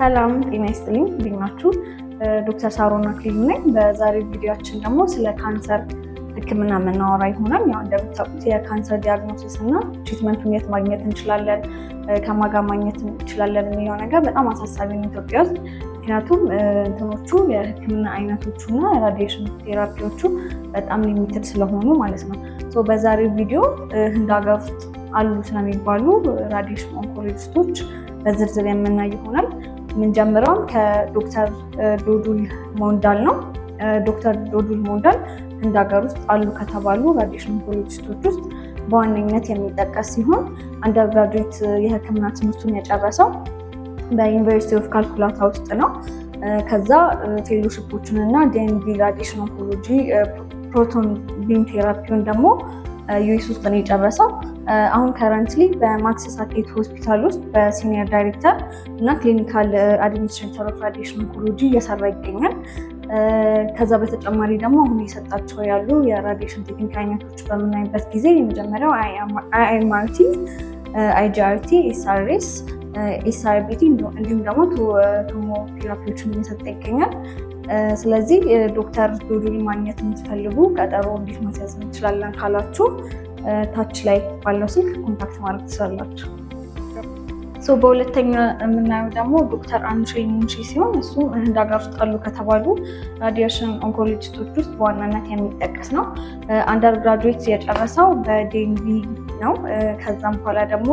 ሰላም ጤና ይስጥልኝ። እንዴት ናችሁ? ዶክተር ሳሮን አክሊሉ ነኝ። በዛሬው ቪዲዮአችን ደግሞ ስለ ካንሰር ሕክምና የምናወራ ይሆናል። ያው እንደምታውቁት የካንሰር ዲያግኖሲስ እና ትሪትመንቱን የት ማግኘት እንችላለን፣ ከማን ጋር ማግኘት እንችላለን የሚለው ነገር በጣም አሳሳቢ ነው ኢትዮጵያ ውስጥ። ምክንያቱም እንትኖቹ የሕክምና አይነቶቹ እና ራዲዬሽን ቴራፒዎቹ በጣም ሊሚትድ ስለሆኑ ማለት ነው። በዛሬው ቪዲዮ ህንድ ሀገር ውስጥ አሉ ስለሚባሉ ራዲዬሽን ኦንኮሎጂስቶች በዝርዝር የምናይ ይሆናል። የምንጀምረው ከዶክተር ዶዱል ሞንዳል ነው። ዶክተር ዶዱል ሞንዳል ህንድ ሀገር ውስጥ አሉ ከተባሉ ራዲዬሽን ኦንኮሎጂስቶች ውስጥ በዋነኝነት የሚጠቀስ ሲሆን አንደርግራጁዌት የህክምና ትምህርቱን የጨረሰው በዩኒቨርሲቲ ኦፍ ካልኩላታ ውስጥ ነው። ከዛ ፌሎሺፖችን እና ዲኤንቢ ራዲዬሽን ኦንኮሎጂ ፕሮቶን ቢም ቴራፒውን ደግሞ ዩኤስ ውስጥ ነው የጨረሰው። አሁን ከረንትሊ በማክስ ሳኬት ሆስፒታል ውስጥ በሲኒየር ዳይሬክተር እና ክሊኒካል አድሚኒስትሬተር ኦፍ ራዲዬሽን ኦንኮሎጂ እየሰራ ይገኛል። ከዛ በተጨማሪ ደግሞ አሁን እየሰጣቸው ያሉ የራዲዬሽን ቴክኒክ አይነቶች በምናይበት ጊዜ የመጀመሪያው አይኤምአርቲ፣ አይጂአርቲ፣ ኤስአርኤስ፣ ኤስአርቢቲ እንዲሁም ደግሞ ቶሞቴራፒዎችን እየሰጠ ይገኛል። ስለዚህ ዶክተር ዶዱል ማግኘት የምትፈልጉ ቀጠሮ እንዴት ማስያዝ እንችላለን ካላችሁ ታች ላይ ባለው ስልክ ኮንታክት ማድረግ ትችላላችሁ። በሁለተኛ የምናየው ደግሞ ዶክተር አንድሬ ሙንሺ ሲሆን እሱ ህንድ ሀገር ውስጥ አሉ ከተባሉ ራዲዬሽን ኦንኮሎጂስቶች ውስጥ በዋናነት የሚጠቀስ ነው። አንደርግራጁዌት የጨረሰው በዲኤንቢ ነው። ከዛም በኋላ ደግሞ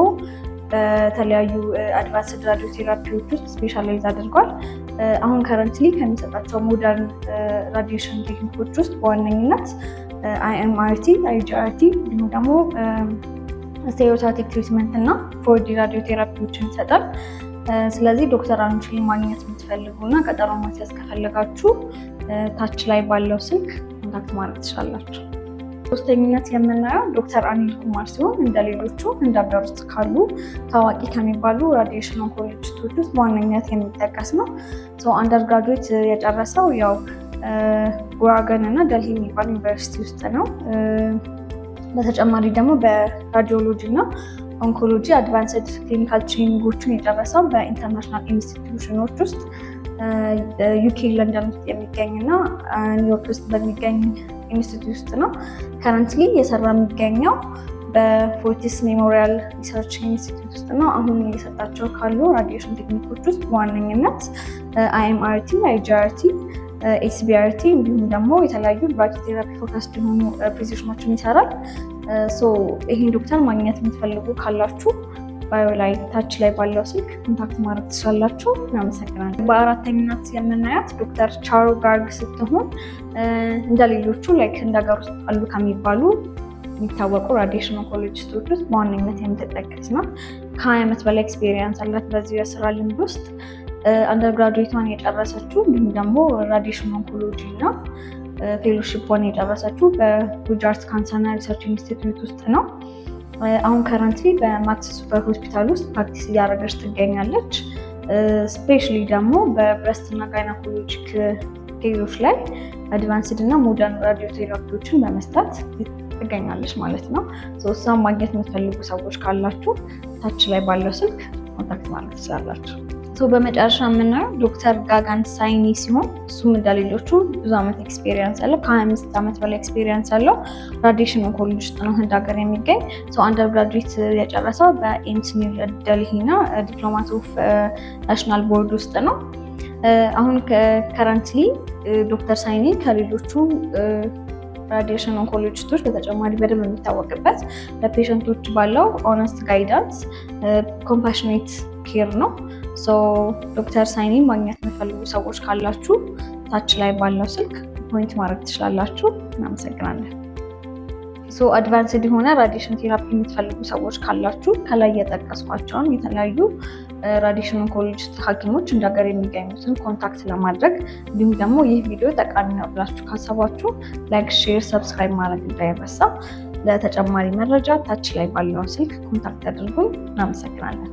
በተለያዩ አድቫንስድ ራዲዮ ቴራፒዎች ውስጥ ስፔሻላይዝ አድርጓል። አሁን ከረንትሊ ከሚሰጣቸው ሞደርን ራዲዬሽን ቴክኒኮች ውስጥ በዋነኝነት አይኤምአርቲ፣ አይጂአርቲ እንዲሁም ደግሞ ስቴሪዮታቲክ ትሪትመንት እና 4ዲ ራዲዮ ቴራፒዎችን ይሰጣል። ስለዚህ ዶክተር አንድሬ ማግኘት የምትፈልጉ እና ቀጠሮ ማስያዝ ከፈለጋችሁ ታች ላይ ባለው ስልክ ኮንታክት ማድረግ ትችላላችሁ። ሶስተኝነት የምናየው ዶክተር አኒል ኩማር ሲሆን እንደሌሎቹ ህንድ ሀገር ውስጥ ካሉ ታዋቂ ከሚባሉ ራዲዬሽን ኦንኮሎጂስቶች ውስጥ በዋነኝነት የሚጠቀስ ነው። አንደርግራጁዌት የጨረሰው ያው ጉራገን እና ደልሂ የሚባል ዩኒቨርሲቲ ውስጥ ነው። በተጨማሪ ደግሞ በራዲዮሎጂ እና ኦንኮሎጂ አድቫንስድ ክሊኒካል ትሬኒንጎችን የጨረሰው በኢንተርናሽናል ኢንስቲትዩሽኖች ውስጥ ዩኬ ለንደን ውስጥ የሚገኝ እና ኒውዮርክ ውስጥ በሚገኝ ኢንስቲትዩት ውስጥ ነው። ከረንትሊ እየሰራ የሚገኘው በፎርቲስ ሜሞሪያል ሪሰርች ኢንስቲትዩት ውስጥ ነው። አሁን እየሰጣቸው ካሉ ራዲዬሽን ቴክኒኮች ውስጥ በዋነኝነት አይኤምአርቲ፣ አይጂአርቲ፣ ኤስቢአርቲ እንዲሁም ደግሞ የተለያዩ ብራኪቴራፒ ፎከስድ የሆኑ ፕሪሲሽኖችን ይሰራል። ይህን ዶክተር ማግኘት የምትፈልጉ ካላችሁ ባዮ ላይ ታች ላይ ባለው ስልክ ኮንታክት ማድረግ ትችላላችሁ። እናመሰግናለን። በአራተኝነት የምናያት ዶክተር ቻሩ ጋርግ ስትሆን እንደሌሎቹ ላይክ ህንድ ሀገር ውስጥ አሉ ከሚባሉ የሚታወቁ ራዲዬሽን ኦንኮሎጂስቶች ውስጥ በዋነኝነት የምትጠቀስ ናት። ከ20 ዓመት በላይ ኤክስፔሪየንስ አላት በዚህ የስራ ልምድ ውስጥ። አንደርግራጁዌቷን የጨረሰችው እንዲሁም ደግሞ ራዲዬሽን ኦንኮሎጂ እና ፌሎሺፕን የጨረሰችው በጉጃራት ካንሰርና ሪሰርች ኢንስቲትዩት ውስጥ ነው። አሁን ከረንትሊ በማክስ ሱፐር ሆስፒታል ውስጥ ፕራክቲስ እያደረገች ትገኛለች። ስፔሻሊ ደግሞ በብረስት እና ጋይናኮሎጂክ ኬዞች ላይ አድቫንስድ እና ሞደርን ራዲዮ ቴራፒዎችን በመስጠት ትገኛለች ማለት ነው። እሷን ማግኘት የምትፈልጉ ሰዎች ካላችሁ ታች ላይ ባለው ስልክ ኮንታክት ማድረግ ትችላላችሁ። በመጨረሻ የምናየው ዶክተር ጋጋን ሳይኒ ሲሆን እሱም እንደሌሎቹ ብዙ ዓመት ኤክስፔሪየንስ ያለው ከ25 ዓመት በላይ ኤክስፔሪየንስ ያለው ራዲዬሽን ኦንኮሎጂስት ነው ህንድ ሀገር የሚገኝ። አንደርግራጁዌት የጨረሰው በኤምስ ኒው ደልሂ እና ዲፕሎማት ኦፍ ናሽናል ቦርድ ውስጥ ነው። አሁን ከረንትሊ ዶክተር ሳይኒ ከሌሎቹ ራዲዬሽን ኦንኮሎጂስቶች በተጨማሪ በደንብ የሚታወቅበት ለፔሸንቶች ባለው ኦነስት ጋይዳንስ፣ ኮምፓሽኔት ኬር ነው። ዶክተር ሳይኒ ማግኘት የምትፈልጉ ሰዎች ካላችሁ ታች ላይ ባለው ስልክ ፖይንት ማድረግ ትችላላችሁ። እናመሰግናለን። አድቫንስድ የሆነ ራዲዬሽን ቴራፒ የምትፈልጉ ሰዎች ካላችሁ ከላይ የጠቀስኳቸውን የተለያዩ ራዲዬሽን ኦንኮሎጂስት ሐኪሞች እንደ ሀገር የሚገኙትን ኮንታክት ለማድረግ እንዲሁም ደግሞ ይህ ቪዲዮ ጠቃሚ ነው ብላችሁ ካሰባችሁ ላይክ፣ ሼር፣ ሰብስክራይብ ማድረግ እንዳይረሳ። ለተጨማሪ መረጃ ታች ላይ ባለው ስልክ ኮንታክት አድርጉን። እናመሰግናለን።